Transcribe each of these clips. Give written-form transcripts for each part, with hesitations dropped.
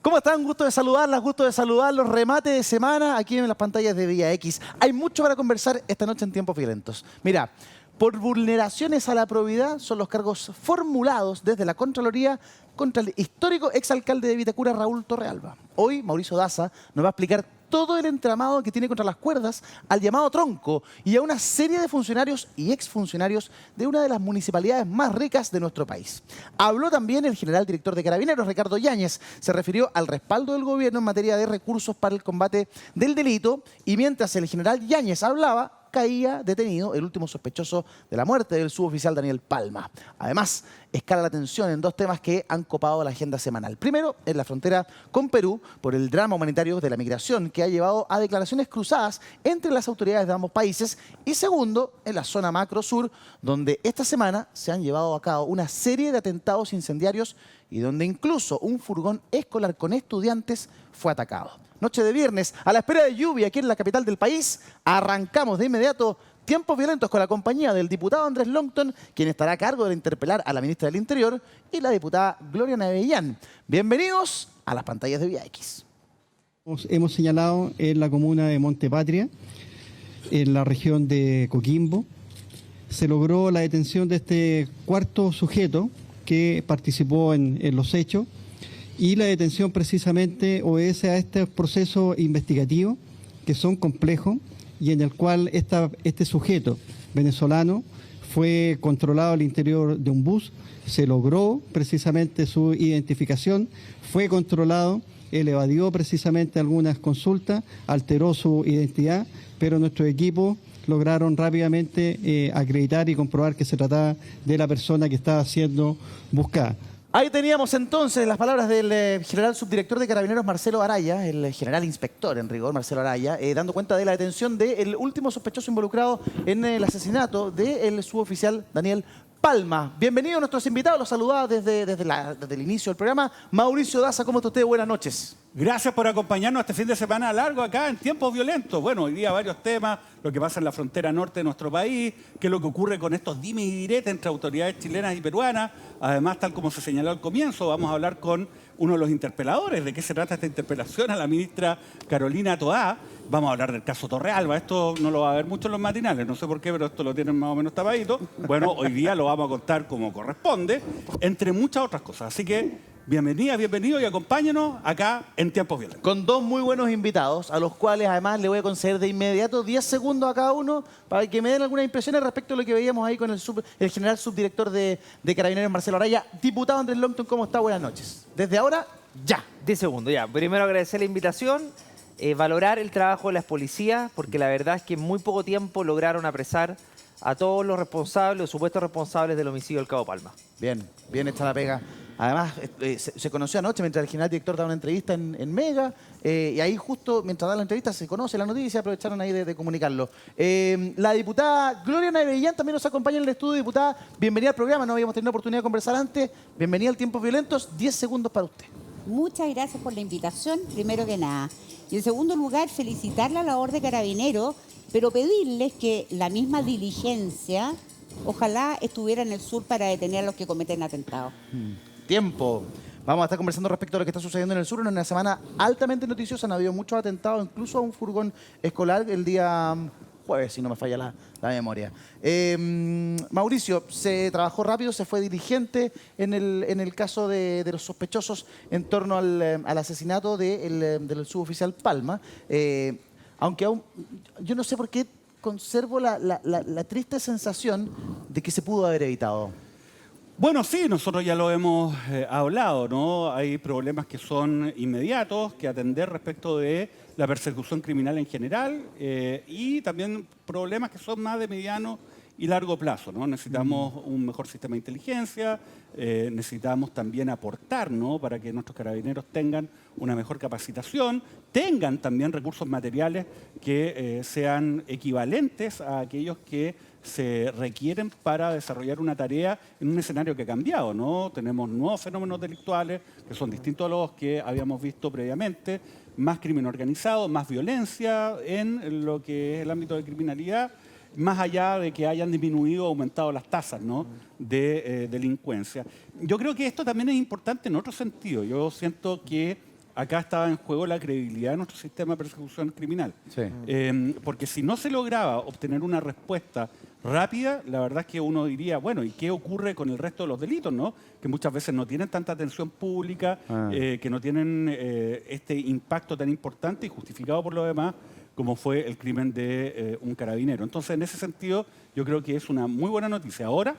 ¿Cómo están? Gusto de saludarlas, gusto de saludarlos. Remate de semana aquí en las pantallas de Vía X. Hay mucho para conversar esta noche en Tiempos Violentos. Mira, por vulneraciones a la probidad son los cargos formulados desde la Contraloría contra el histórico exalcalde de Vitacura, Raúl Torrealba. Hoy Mauricio Daza nos va a explicar todo el entramado que tiene contra las cuerdas al llamado tronco y a una serie de funcionarios y exfuncionarios de una de las municipalidades más ricas de nuestro país. Habló también el general director de Carabineros, Ricardo Yáñez. Se refirió al respaldo del gobierno en materia de recursos para el combate del delito y mientras el general Yáñez hablaba, caía detenido el último sospechoso de la muerte del suboficial Daniel Palma. Además, escala la tensión en dos temas que han copado la agenda semanal. Primero, en la frontera con Perú, por el drama humanitario de la migración que ha llevado a declaraciones cruzadas entre las autoridades de ambos países. Y segundo, en la zona macro sur, donde esta semana se han llevado a cabo una serie de atentados incendiarios y donde incluso un furgón escolar con estudiantes fue atacado. Noche de viernes, a la espera de lluvia aquí en la capital del país, arrancamos de inmediato Tiempos Violentos con la compañía del diputado Andrés Longton, quien estará a cargo de interpelar a la ministra del Interior, y la diputada Gloria Navellán. Bienvenidos a las pantallas de Vía X. Hemos señalado en la comuna de Montepatria, en la región de Coquimbo, se logró la detención de este cuarto sujeto que participó en los hechos. Y la detención precisamente obedece a este proceso investigativo que son complejos y en el cual este sujeto venezolano fue controlado al interior de un bus, se logró precisamente su identificación, fue controlado, él evadió precisamente algunas consultas, alteró su identidad, pero nuestros equipos lograron rápidamente acreditar y comprobar que se trataba de la persona que estaba siendo buscada. Ahí teníamos entonces las palabras del general subdirector de Carabineros, Marcelo Araya, el general inspector en rigor, Marcelo Araya, dando cuenta de la detención del último sospechoso involucrado en el asesinato del suboficial Daniel Palma. Bienvenidos a nuestros invitados, los saludaba desde el inicio del programa. Mauricio Daza, ¿cómo está usted? Buenas noches. Gracias por acompañarnos este fin de semana largo acá en Tiempos Violentos. Bueno, hoy día varios temas, lo que pasa en la frontera norte de nuestro país, qué es lo que ocurre con estos dime y direte entre autoridades chilenas y peruanas. Además, tal como se señaló al comienzo, vamos a hablar con uno de los interpeladores, de qué se trata esta interpelación a la ministra Carolina Toá. Vamos a hablar del caso Torrealba. Esto no lo va a ver mucho en los matinales, no sé por qué, pero esto lo tienen más o menos tapadito. Bueno, hoy día lo vamos a contar como corresponde, entre muchas otras cosas. Así que bienvenida, bienvenido y acompáñenos acá en Tiempos Violentos. Con dos muy buenos invitados, a los cuales además le voy a conceder de inmediato 10 segundos a cada uno para que me den algunas impresiones respecto a lo que veíamos ahí con el general subdirector de Carabineros, Marcelo Araya. Diputado Andrés Longton, ¿cómo está? Buenas noches. Desde ahora, ya. 10 segundos, ya. Primero agradecer la invitación, valorar el trabajo de las policías, porque la verdad es que en muy poco tiempo lograron apresar a todos los responsables, los supuestos responsables del homicidio del Cabo Palma. Bien, bien hecha la pega. Además, se conoció anoche mientras el general director daba una entrevista en Mega, y ahí justo mientras daba la entrevista se conoce la noticia, aprovecharon ahí de comunicarlo. La diputada Gloria Navellán también nos acompaña en el estudio. Diputada, bienvenida al programa, no habíamos tenido oportunidad de conversar antes. Bienvenida al Tiempos Violentos, 10 segundos para usted. Muchas gracias por la invitación, primero que nada. Y en segundo lugar, felicitar la labor de Carabineros, pero pedirles que la misma diligencia, ojalá estuviera en el sur para detener a los que cometen atentados. Tiempo. Vamos a estar conversando respecto a lo que está sucediendo en el sur. En una semana altamente noticiosa, han habido muchos atentados, incluso a un furgón escolar el día jueves, si no me falla la memoria. Mauricio, se trabajó rápido, se fue diligente en el caso de los sospechosos en torno al asesinato del suboficial Palma. Aunque aún, yo no sé por qué conservo la triste sensación de que se pudo haber evitado. Bueno, sí, nosotros ya lo hemos hablado, ¿no? Hay problemas que son inmediatos que atender respecto de la persecución criminal en general y también problemas que son más de mediano y largo plazo, ¿no? Necesitamos un mejor sistema de inteligencia, necesitamos también aportar, ¿no? Para que nuestros carabineros tengan una mejor capacitación, tengan también recursos materiales que sean equivalentes a aquellos que se requieren para desarrollar una tarea en un escenario que ha cambiado, ¿no? Tenemos nuevos fenómenos delictuales que son distintos a los que habíamos visto previamente, más crimen organizado, más violencia en lo que es el ámbito de criminalidad, más allá de que hayan disminuido o aumentado las tasas, ¿no?, de delincuencia. Yo creo que esto también es importante en otro sentido. Yo siento que acá estaba en juego la credibilidad de nuestro sistema de persecución criminal. Sí. Porque si no se lograba obtener una respuesta rápida, la verdad es que uno diría, bueno, ¿y qué ocurre con el resto de los delitos, no? Que muchas veces no tienen tanta atención pública, que no tienen este impacto tan importante y justificado por lo demás, como fue el crimen de un carabinero. Entonces, en ese sentido, yo creo que es una muy buena noticia. Ahora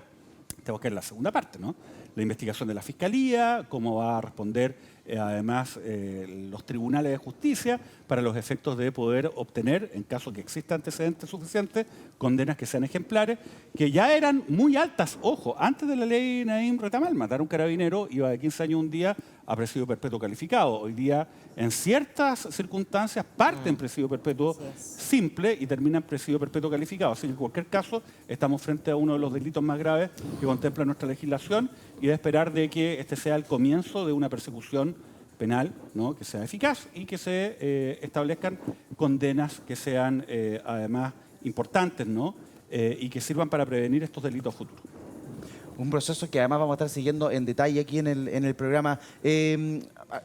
tenemos que ver la segunda parte, ¿no? La investigación de la Fiscalía, cómo va a responder además los tribunales de justicia para los efectos de poder obtener, en caso que exista antecedentes suficientes, condenas que sean ejemplares, que ya eran muy altas. Ojo, antes de la ley Naim Retamal, matar a un carabinero iba de 15 años un día a presidio perpetuo calificado. Hoy día, en ciertas circunstancias, parte en presidio perpetuo simple y termina en presidio perpetuo calificado. Así que en cualquier caso, estamos frente a uno de los delitos más graves que contempla nuestra legislación y de esperar de que este sea el comienzo de una persecución penal, ¿no? Que sea eficaz y que se establezcan condenas que sean además importantes, ¿no? Y que sirvan para prevenir estos delitos futuros. Un proceso que además vamos a estar siguiendo en detalle aquí en el programa.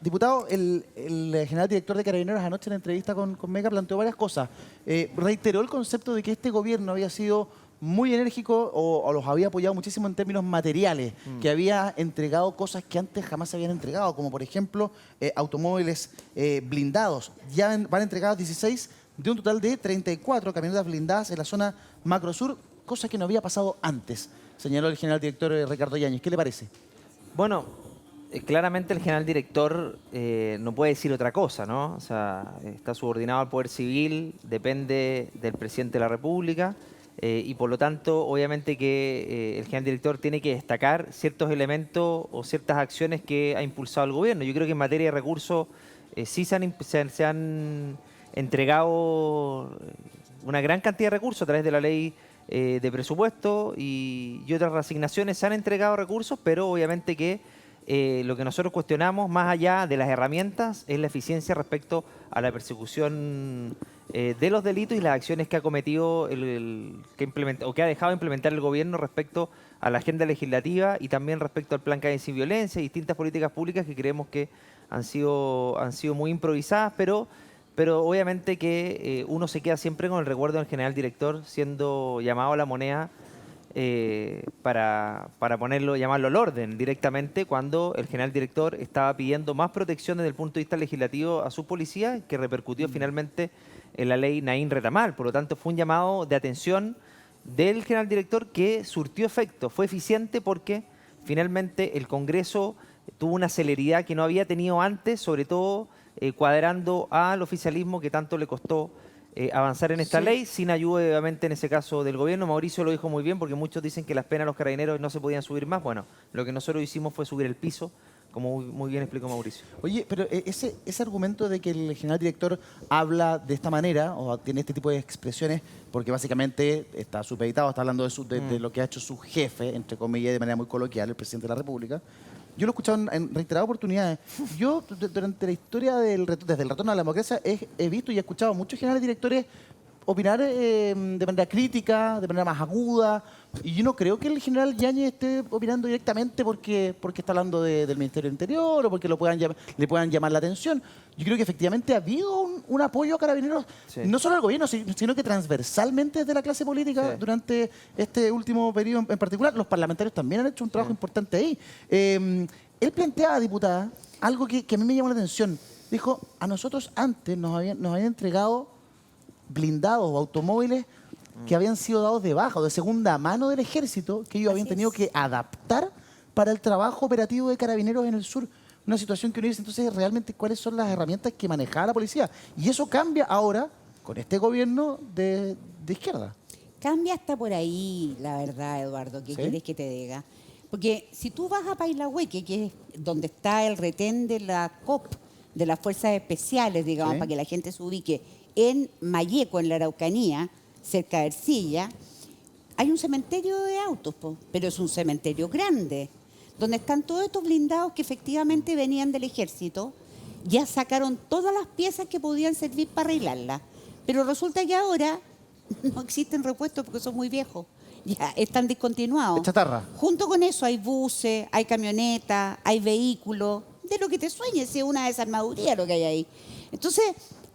Diputado, el general director de Carabineros anoche en la entrevista con Mega planteó varias cosas. Reiteró el concepto de que este gobierno había sido muy enérgico o los había apoyado muchísimo en términos materiales, que había entregado cosas que antes jamás se habían entregado, como por ejemplo automóviles blindados. Ya van entregados 16 de un total de 34 camionetas blindadas en la zona Macrosur, cosa que no había pasado antes, señaló el general director Ricardo Yáñez. ¿Qué le parece? Bueno, claramente el general director no puede decir otra cosa, ¿no? O sea, está subordinado al Poder Civil, depende del presidente de la República y por lo tanto, obviamente que el general director tiene que destacar ciertos elementos o ciertas acciones que ha impulsado el gobierno. Yo creo que en materia de recursos sí se han entregado una gran cantidad de recursos a través de la ley de presupuesto y otras reasignaciones. Se han entregado recursos, pero obviamente que lo que nosotros cuestionamos, más allá de las herramientas, es la eficiencia respecto a la persecución de los delitos y las acciones que ha cometido, que ha dejado de implementar el gobierno respecto a la agenda legislativa y también respecto al plan CAE sin violencia y distintas políticas públicas que creemos que han sido muy improvisadas, pero obviamente que uno se queda siempre con el recuerdo del general director siendo llamado a la moneda para llamarlo al orden directamente, cuando el general director estaba pidiendo más protección desde el punto de vista legislativo a su policía, que repercutió finalmente en la ley Naim Retamal. Por lo tanto, fue un llamado de atención del general director que surtió efecto, fue eficiente porque finalmente el Congreso tuvo una celeridad que no había tenido antes, sobre todo cuadrando al oficialismo que tanto le costó avanzar en esta ley, sin ayuda obviamente en ese caso del gobierno. Mauricio lo dijo muy bien, porque muchos dicen que las penas a los carabineros no se podían subir más. Bueno, lo que nosotros hicimos fue subir el piso, como muy bien explicó Mauricio. Oye, pero ese argumento de que el general director habla de esta manera o tiene este tipo de expresiones porque básicamente está supeditado, está hablando de lo que ha hecho su jefe, entre comillas, de manera muy coloquial, el presidente de la República. Yo lo he escuchado en reiteradas oportunidades. Yo, durante la historia desde el retorno a la democracia, he visto y he escuchado a muchos generales directores opinar de manera crítica, de manera más aguda. Y yo no creo que el general Yáñez esté opinando directamente porque está hablando del Ministerio del Interior o porque le puedan llamar la atención. Yo creo que efectivamente ha habido un apoyo a Carabineros, no solo al gobierno, sino que transversalmente desde la clase política durante este último periodo en particular. Los parlamentarios también han hecho un trabajo importante ahí. Él planteaba, diputada, algo que a mí me llamó la atención. Dijo, a nosotros antes nos habían entregado blindados o automóviles que habían sido dados de baja o de segunda mano del ejército, que ellos habían tenido que adaptar para el trabajo operativo de Carabineros en el sur. Una situación que uno dice, entonces, realmente, ¿cuáles son las herramientas que manejaba la policía? Y eso cambia ahora con este gobierno de izquierda. Cambia hasta por ahí, la verdad, Eduardo, ¿qué quieres que te diga? Porque si tú vas a Pailahueque, que es donde está el retén de la COP, de las Fuerzas Especiales, digamos, para que la gente se ubique, en Mayeco, en la Araucanía, cerca de Ercilla, hay un cementerio de autos, pero es un cementerio grande, donde están todos estos blindados que efectivamente venían del ejército. Ya sacaron todas las piezas que podían servir para arreglarlas, pero resulta que ahora no existen repuestos porque son muy viejos, ya están discontinuados. Es chatarra. Junto con eso hay buses, hay camionetas, hay vehículos de lo que te sueñes, es una desarmaduría lo que hay ahí. Entonces,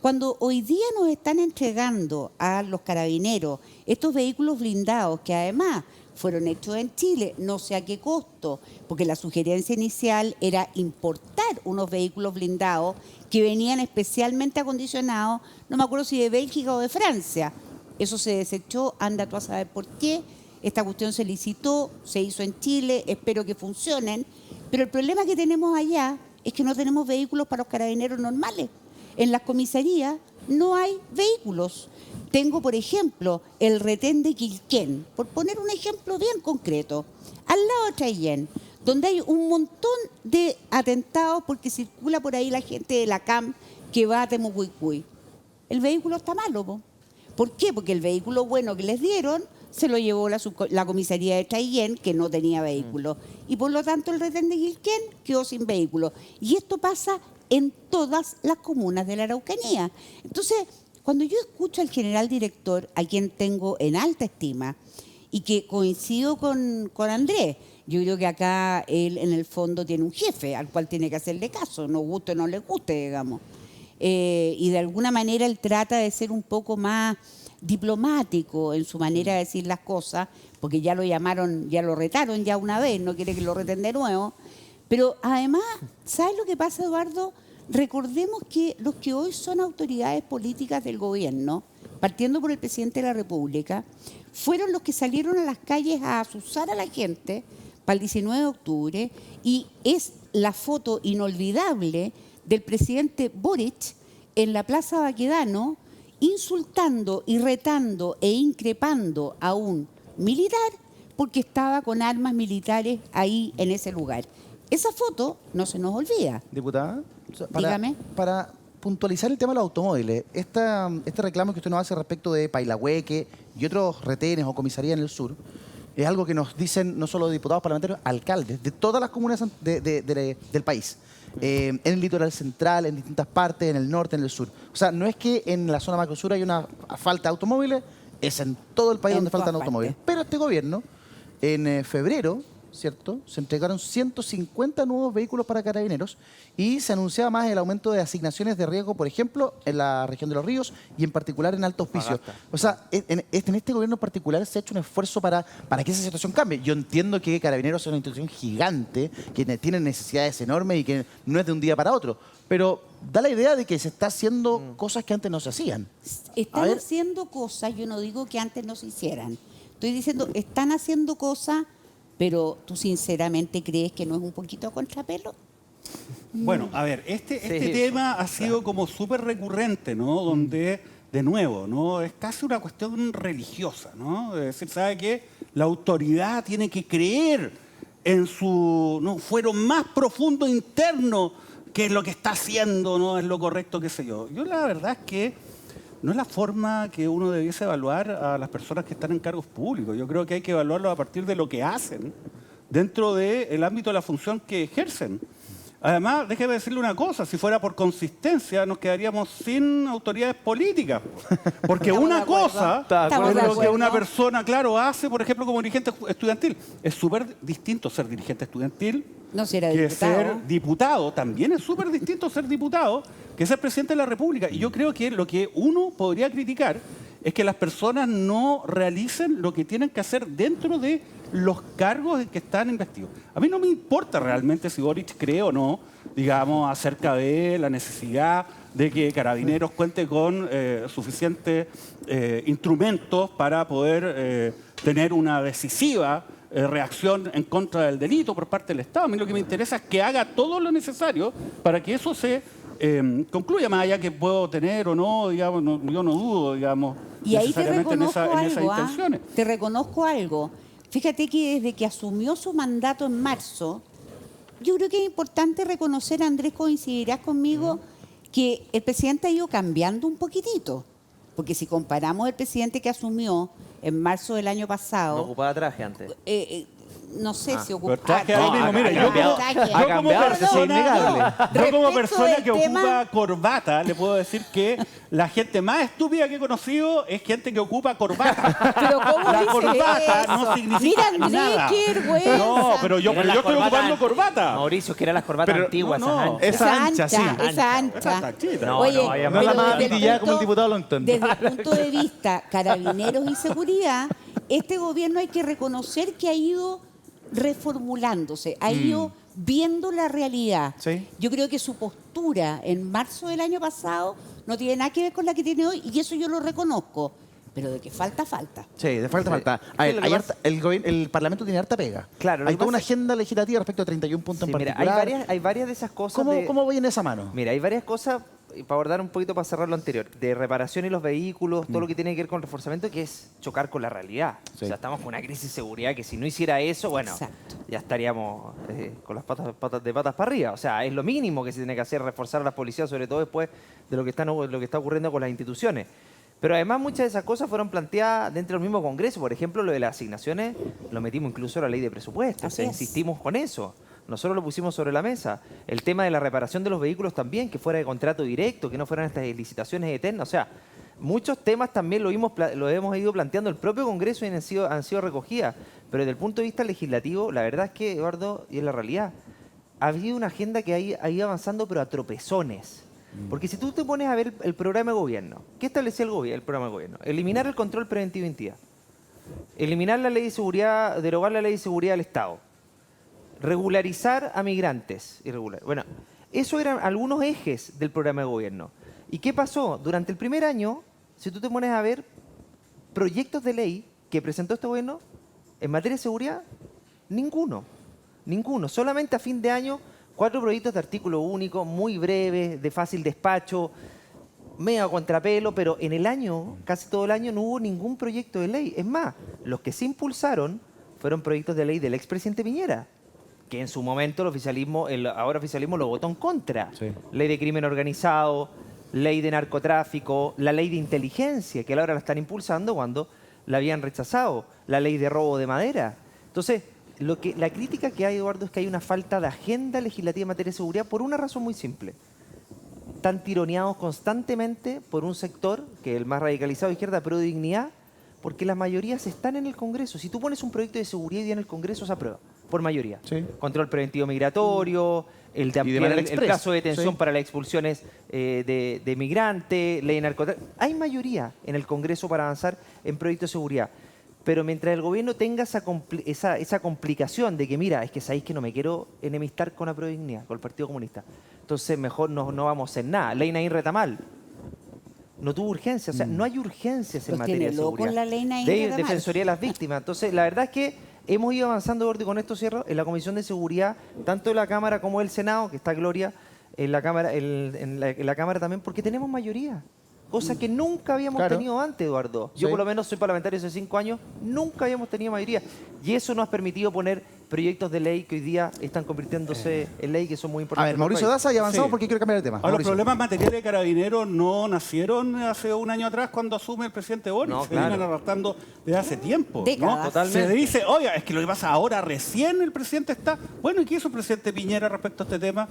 cuando hoy día nos están entregando a los carabineros estos vehículos blindados, que además fueron hechos en Chile, no sé a qué costo, porque la sugerencia inicial era importar unos vehículos blindados que venían especialmente acondicionados, no me acuerdo si de Bélgica o de Francia. Eso se desechó, anda tú a saber por qué. Esta cuestión se licitó, se hizo en Chile, espero que funcionen. Pero el problema que tenemos allá es que no tenemos vehículos para los carabineros normales. En las comisarías no hay vehículos. Tengo, por ejemplo, el retén de Quilquén, por poner un ejemplo bien concreto, al lado de Traillén, donde hay un montón de atentados porque circula por ahí la gente de la CAM que va a Temucuicui. El vehículo está malo, po. ¿Por qué? Porque el vehículo bueno que les dieron se lo llevó la comisaría de Traillén, que no tenía vehículo. Y por lo tanto el retén de Quilquén quedó sin vehículo. Y esto pasa en todas las comunas de la Araucanía. Entonces, cuando yo escucho al general director, a quien tengo en alta estima, y que coincido con Andrés, yo creo que acá él en el fondo tiene un jefe al cual tiene que hacerle caso, nos guste o no le guste, digamos. Y de alguna manera él trata de ser un poco más diplomático en su manera de decir las cosas, porque ya lo llamaron, ya lo retaron ya una vez, no quiere que lo reten de nuevo. Pero además, ¿sabes lo que pasa, Eduardo? Recordemos que los que hoy son autoridades políticas del gobierno, partiendo por el presidente de la República, fueron los que salieron a las calles a azuzar a la gente para el 19 de octubre, y es la foto inolvidable del presidente Boric en la Plaza Baquedano insultando y retando e increpando a un militar porque estaba con armas militares ahí en ese lugar. Esa foto no se nos olvida. Diputada, Dígame. para puntualizar el tema de los automóviles, este reclamo que usted nos hace respecto de Pailahueque y otros retenes o comisarías en el sur, es algo que nos dicen no solo diputados parlamentarios, alcaldes de todas las comunas del país. En el litoral central, en distintas partes, en el norte, en el sur. O sea, no es que en la zona macrosur hay una falta de automóviles, es en todo el país En donde faltan todas automóviles. partes. Pero este gobierno, en febrero, ¿cierto?, se entregaron 150 nuevos vehículos para carabineros y se anunciaba más el aumento de asignaciones de riesgo, por ejemplo, en la región de Los Ríos y en particular en Alto Hospicio. O sea, en este gobierno en particular se ha hecho un esfuerzo para que esa situación cambie. Yo entiendo que Carabineros es una institución gigante, que tiene necesidades enormes y que no es de un día para otro, pero da la idea de que se está haciendo cosas que antes no se hacían. Están haciendo cosas, yo no digo que antes no se hicieran. Estoy diciendo, están haciendo cosas, pero ¿tú sinceramente crees que no es un poquito a contrapelo? Bueno, a ver, este tema ha sido como súper recurrente, ¿no? Donde, de nuevo, ¿no? Es casi una cuestión religiosa, ¿no? Es decir, ¿sabe qué? La autoridad tiene que creer en su fuero más profundo interno, que es lo que está haciendo, ¿no? Es lo correcto, qué sé yo. Yo la verdad es que no es la forma que uno debiese evaluar a las personas que están en cargos públicos. Yo creo que hay que evaluarlos a partir de lo que hacen dentro del ámbito de la función que ejercen. Además, déjeme decirle una cosa, si fuera por consistencia nos quedaríamos sin autoridades políticas. Porque una cosa Estamos es de lo que acuerdo. una persona, claro, hace, por ejemplo, como dirigente estudiantil. Es súper distinto ser dirigente estudiantil No, si era que diputado. ser diputado. También es súper distinto ser diputado que ser presidente de la República. Y yo creo que lo que uno podría criticar es que las personas no realicen lo que tienen que hacer dentro de los cargos en que están investidos. A mí no me importa realmente si Boric cree o no, digamos, acerca de la necesidad de que Carabineros cuente con suficientes instrumentos para poder tener una decisiva reacción en contra del delito por parte del Estado. A mí lo que me interesa es que haga todo lo necesario para que eso se concluya, más allá que puedo tener o no, digamos, yo no dudo, digamos, Y ahí te necesariamente reconozco en esas algo, intenciones. te reconozco algo. Fíjate que desde que asumió su mandato en marzo, yo creo que es importante reconocer, Andrés, coincidirás conmigo, que el presidente ha ido cambiando un poquitito. Porque si comparamos el presidente que asumió en marzo del año No pasado, ocupaba traje antes. no sé si Pero ocupar. traje ahí mismo, mire, yo como persona que ocupa corbata, le puedo decir que la gente más estúpida que he conocido es gente que ocupa corbata. Pero ¿cómo La dice corbata eso? no significa Mira, Andrés, nada. qué vergüenza. No, pero yo Eran las estoy corbatas ocupando corbata. Mauricio, que eran las corbatas Pero, antiguas, no, esas no. anchas. Esa ancha, sí. Esa ancha. tachita. No, Oye, no, vaya No la pero más desde el pitillada como el punto- diputado Longton. Desde el punto de vista carabineros y seguridad, este gobierno hay que reconocer que ha ido reformulándose, ha ido viendo la realidad. Sí. Yo creo que su postura en marzo del año pasado no tiene nada que ver con la que tiene hoy y eso yo lo reconozco. Pero de que falta, falta. Sí, de falta. A Sí, ver, lo que hay pasa- el Parlamento tiene harta pega. Claro, lo Hay que toda una pasa- agenda legislativa respecto a 31 puntos Sí, en mira, particular. hay varias de esas cosas. ¿Cómo voy en esa mano? Mira, hay varias cosas, y para abordar un poquito, para cerrar lo anterior, de reparación y los vehículos, todo lo que tiene que ver con reforzamiento, que es chocar con la realidad. Sí. O sea, estamos con una crisis de seguridad que si no hiciera eso, bueno, Exacto. ya estaríamos con las patas para arriba. O sea, es lo mínimo que se tiene que hacer, reforzar a las policías, sobre todo después de lo que está ocurriendo con las instituciones. Pero además muchas de esas cosas fueron planteadas dentro del mismo Congreso. Por ejemplo, lo de las asignaciones lo metimos incluso en la ley de presupuestos. O sea, Así es. insistimos con eso. Nosotros lo pusimos sobre la mesa. El tema de la reparación de los vehículos también, que fuera de contrato directo, que no fueran estas licitaciones eternas. O sea, muchos temas también lo hemos ido planteando el propio Congreso y han sido recogidas. Pero desde el punto de vista legislativo, la verdad es que, Eduardo, y es la realidad, ha habido una agenda que ha ido avanzando, pero a tropezones. Porque si tú te pones a ver el programa de gobierno, ¿qué establecía el programa de gobierno? Eliminar el control preventivo de identidad. Eliminar la ley de seguridad, derogar la ley de seguridad del Estado. Regularizar a migrantes irregulares. Bueno, eso eran algunos ejes del programa de gobierno. ¿Y qué pasó? Durante el primer año, si tú te pones a ver proyectos de ley que presentó este gobierno en materia de seguridad, ninguno. Ninguno. Solamente a fin de año, 4 proyectos de artículo único, muy breves, de fácil despacho, medio a contrapelo, pero en el año, casi todo el año, no hubo ningún proyecto de ley. Es más, los que se impulsaron fueron proyectos de ley del expresidente Piñera, que en su momento el ahora oficialismo lo votó en contra. Sí. Ley de crimen organizado, ley de narcotráfico, la ley de inteligencia, que ahora la están impulsando cuando la habían rechazado, la ley de robo de madera. Entonces, la crítica que hay, Eduardo, es que hay una falta de agenda legislativa en materia de seguridad por una razón muy simple. Están tironeados constantemente por un sector, que es el más radicalizado de izquierda, pro dignidad, porque las mayorías están en el Congreso. Si tú pones un proyecto de seguridad hoy día en el Congreso, se aprueba, por mayoría. Sí. Control preventivo migratorio, el de Y de ampliar manera el express. plazo de detención Sí. para las expulsiones de migrantes, ley de narcotráfico. Hay mayoría en el Congreso para avanzar en proyectos de seguridad. Pero mientras el gobierno tenga esa complicación de que, mira, es que sabéis que no me quiero enemistar con la Prodignidad, con el Partido Comunista, entonces mejor no vamos a hacer nada. Ley Nair Retamal no tuvo urgencia, o sea, no hay urgencias en Los materia tiene de locos seguridad. la ley Nair de Retamal. Defensoría de las Víctimas. Entonces, la verdad es que hemos ido avanzando, Gordo, y con esto cierro, en la Comisión de Seguridad, tanto de la Cámara como del Senado, que está Gloria, en la Cámara, en la Cámara también, porque tenemos mayoría. Cosa que nunca habíamos Claro. tenido antes, Eduardo. Yo Sí. por lo menos soy parlamentario hace 5 años, nunca habíamos tenido mayoría. Y eso nos ha permitido poner proyectos de ley que hoy día están convirtiéndose en ley, que son muy A importantes. ver, para el Mauricio país. Daza, ya avanzamos Sí. porque quiero cambiar de tema. Ahora, los Mauricio. problemas materiales de Carabineros no nacieron hace un año atrás cuando asume el presidente Boric. No, se claro. vienen arrastrando desde hace tiempo. Décadas. ¿no? Totalmente. Se dice, oiga, es que lo que pasa ahora, recién el presidente está... Bueno, ¿y qué hizo el presidente Piñera respecto a este tema?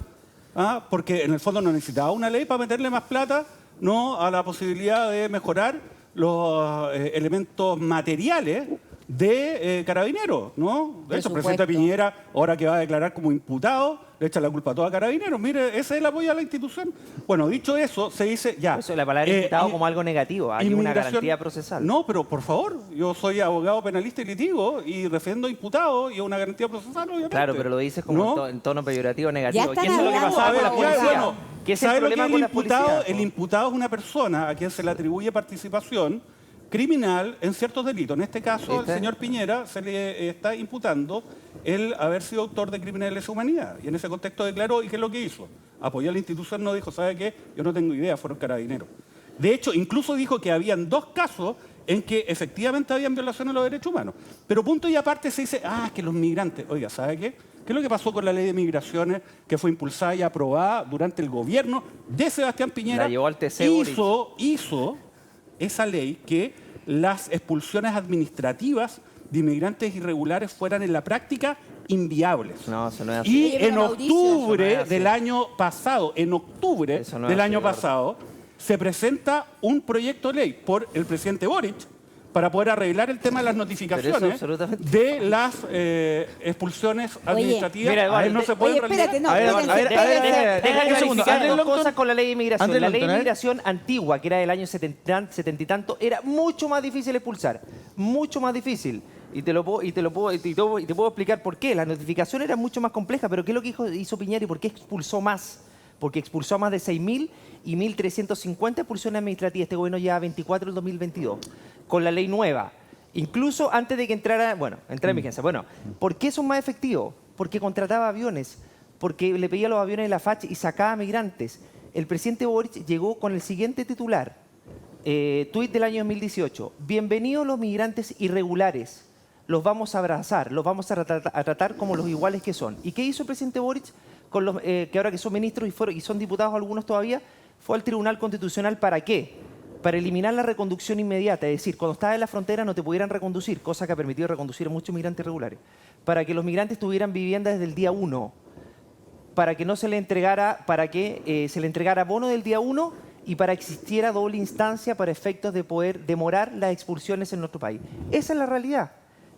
Porque en el fondo no necesitaba una ley para meterle más plata, ¿no?, a la posibilidad de mejorar los elementos materiales de Carabineros, ¿no? De hecho, el presidente Presupuesto. Piñera, ahora que va a declarar como imputado, le echa la culpa a todos a Carabineros. Mire, ese es el apoyo a la institución. Bueno, dicho eso, se dice ya. Eso, la palabra imputado como algo negativo, hay una inmigración- garantía procesal. No, pero por favor, yo soy abogado penalista y litigo y defiendo imputado y una garantía procesal, obviamente. Claro, pero lo dices como ¿No? en tono peyorativo negativo. Ya están Y eso es lo que hablando pasaba con la A ver, ya, policía. bueno, que es el ¿sabe lo que problema es con el la imputado? policía. El imputado es una persona a quien se le atribuye participación criminal en ciertos delitos. En este caso, ¿Viste? al señor Piñera se le está imputando el haber sido autor de crímenes de lesa humanidad. Y en ese contexto declaró, ¿y qué es lo que hizo? Apoyó a la institución, no dijo, ¿sabe qué? Yo no tengo idea, fueron Carabineros. De hecho, incluso dijo que habían 2 casos en que efectivamente habían violaciones a los derechos humanos. Pero punto y aparte se dice, es que los migrantes, oiga, ¿sabe qué? ¿Qué es lo que pasó con la ley de migraciones que fue impulsada y aprobada durante el gobierno de Sebastián Piñera? La llevó al TC Boric. Hizo esa ley que las expulsiones administrativas de inmigrantes irregulares fueran en la práctica inviables. No, eso no es así. Y Oye, pero en Mauricio, octubre eso no es así. del año pasado, Eso no es del así, año Eduardo. pasado, se presenta un proyecto de ley por el presidente Boric para poder arreglar el tema de las notificaciones absolutamente- de las expulsiones administrativas. Mira, Eduardo, A ver, no se puede Oye, en realidad. espérate, no, A ver, espérense, a ver, espérense. Deja un que segundo. clarificar Andrés dos Longton. cosas con la ley de inmigración. Andrés La ley Longton, de a ver. inmigración antigua, que era del año 70 y tanto, era mucho más difícil expulsar. Mucho más difícil. Y te puedo explicar por qué. La notificación era mucho más compleja, pero ¿qué es lo que hizo Piñera y por qué expulsó más? Porque expulsó a más de 6.000 y 1.350 expulsiones administrativas. Este gobierno lleva 24 en el 2022, con la ley nueva. Incluso antes de que entrara en vigencia. Bueno, ¿por qué son más efectivos? Porque contrataba aviones, porque le pedía los aviones de la FACH y sacaba migrantes. El presidente Boric llegó con el siguiente titular, tuit del año 2018. Bienvenidos los migrantes irregulares. Los vamos a abrazar, los vamos a tratar como los iguales que son. ¿Y qué hizo el presidente Boric con los que ahora que son ministros y son diputados algunos todavía? Fue al Tribunal Constitucional, ¿para qué? Para eliminar la reconducción inmediata, es decir, cuando estabas en la frontera no te pudieran reconducir, cosa que ha permitido reconducir a muchos migrantes irregulares. Para que los migrantes tuvieran vivienda desde el día 1, para que no se le entregara, se le entregara bono del día 1 y para que existiera doble instancia para efectos de poder demorar las expulsiones en nuestro país. Esa es la realidad.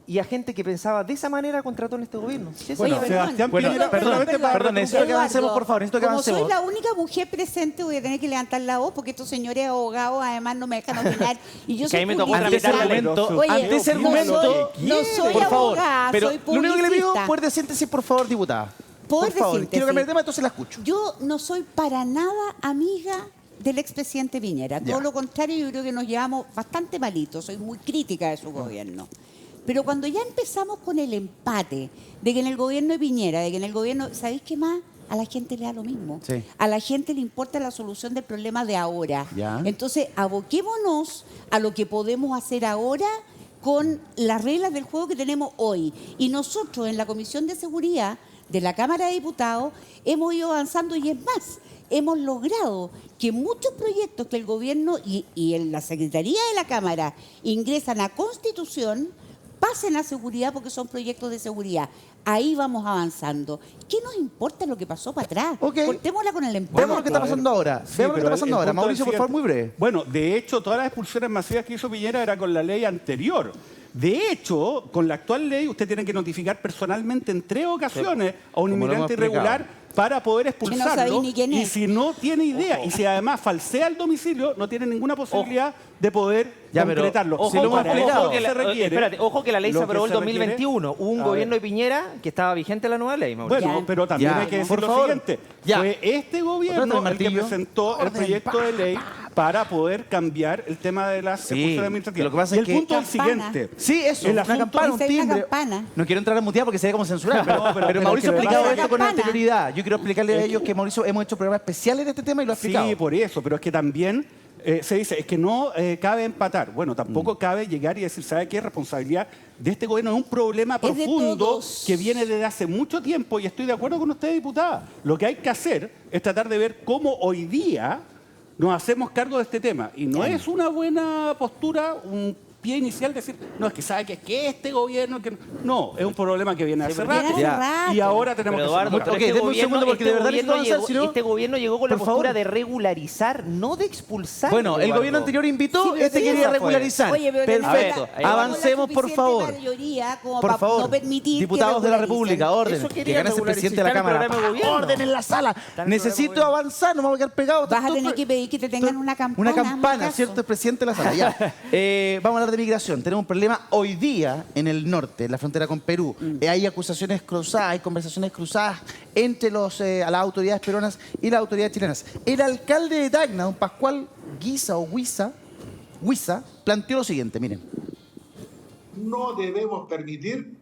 Y a gente que pensaba de esa manera contrató en este gobierno. Sí, Bueno, Oye, Sebastián Bueno, Piñera, perdón, solamente para perdón, necesito que avancemos, Eduardo, por favor, necesito que como avancemos. soy la única mujer presente, voy a tener que levantar la voz porque estos señores abogados además no me dejan opinar. Y yo Que soy ahí me tocó publicista. tramitar la ley. Oye, ante ese no argumento, soy- no soy por favor, abogada, pero soy lo único que le pido, publicista. poder de síntesis, por favor, diputada. Poder Por de favor, síntesis. quiero cambiar de tema, entonces la escucho. Yo no soy para nada amiga del expresidente Piñera. Ya. Todo lo contrario, yo creo que nos llevamos bastante malitos. Soy muy crítica de su gobierno. Pero cuando ya empezamos con el empate de que en el gobierno de Piñera, de que en el gobierno, ¿sabéis qué más? A la gente le da lo mismo. Sí. A la gente le importa la solución del problema de ahora. Ya. Entonces, aboquémonos a lo que podemos hacer ahora con las reglas del juego que tenemos hoy. Y nosotros en la Comisión de Seguridad de la Cámara de Diputados hemos ido avanzando y es más, hemos logrado que muchos proyectos que el gobierno y en la Secretaría de la Cámara ingresan a Constitución pasen a seguridad porque son proyectos de seguridad. Ahí vamos avanzando. ¿Qué nos importa lo que pasó para atrás? Ok. Cortémosla con el empate. Vemos lo que está pasando ahora. Sí, Vemos lo que pero está pasando el ahora. punto Mauricio, por es favor, cierto. muy breve. Bueno, de hecho, todas las expulsiones masivas que hizo Piñera era con la ley anterior. De hecho, con la actual ley, usted tiene que notificar personalmente en 3 ocasiones a un Como lo inmigrante hemos explicado. irregular para poder no expulsarlo. sabéis ni quién Y es. si no tiene idea, y si además falsea el domicilio, no tiene ninguna posibilidad de poder Ya, pero, concretarlo. ojo, si lo hemos Para eso explicado. se requiere- Ojo que la ley lo se que aprobó el se requiere- 2021. Hubo un A gobierno ver. de Piñera que estaba vigente la nueva ley, Mauricio. Bueno, Ya. pero también Ya. hay que decir Por lo favor. siguiente. Ya. Fue este gobierno Otra vez el que martillo. presentó el Orden. proyecto de ley para poder cambiar el tema de las Sí, expulsiones administrativas. lo que pasa y es el que- punto es el Campana. siguiente. Sí, eso, El una asunto- campana, un Dice ahí una timbre. campana. No quiero entrar a mutear porque sería como censurar, pero, No, pero Mauricio ha que lo explicado pasa- esto con Campana. anterioridad. Yo quiero explicarle a ellos que Mauricio hemos hecho programas especiales de este tema y lo ha explicado. Sí, por eso, pero es que también se dice, es que no cabe empatar. Bueno, tampoco cabe llegar y decir, ¿sabe qué? Responsabilidad de este gobierno es un problema Es de profundo todos. que viene desde hace mucho tiempo y estoy de acuerdo con usted, diputada. Lo que hay que hacer es tratar de ver cómo hoy día nos hacemos cargo de este tema. Y no es una buena postura, un pie inicial decir, no, es que sabe que es que este gobierno... que No, es un problema que viene hace pero viene rato. hace Ya. rato. Y ahora tenemos Pero que Eduardo, hacernos pero Ok, cargo. denme un segundo porque de verdad necesito avanzar, si no- este gobierno llegó con la Por postura favor. de regularizar, no de expulsar. Bueno, el Eduardo. gobierno anterior invitó, Sí, pero este sí, quería esa fue. regularizar. Oye, pero Perfecto. ahí vamos. Avancemos, por favor. Por Por no permitir diputados que de la regularicen. República, orden. Eso Que quería gane ese presidente de la regularizar el Cámara. programa de gobierno. Orden en la sala. Está en el Necesito programa de avanzar, no me voy a quedar pegado. Vas a tener que pedir que te tengan una campana. Una campana, ¿acaso? ¿cierto? El presidente de la sala. Ya. Vamos a hablar de migración. Tenemos un problema hoy día en el norte, en la frontera con Perú. Hay acusaciones cruzadas, hay conversaciones cruzadas entre las autoridades peruanas y las autoridades chilenas. El alcalde de Tacna, don Pascual Huiza, planteó lo siguiente, miren. No debemos permitir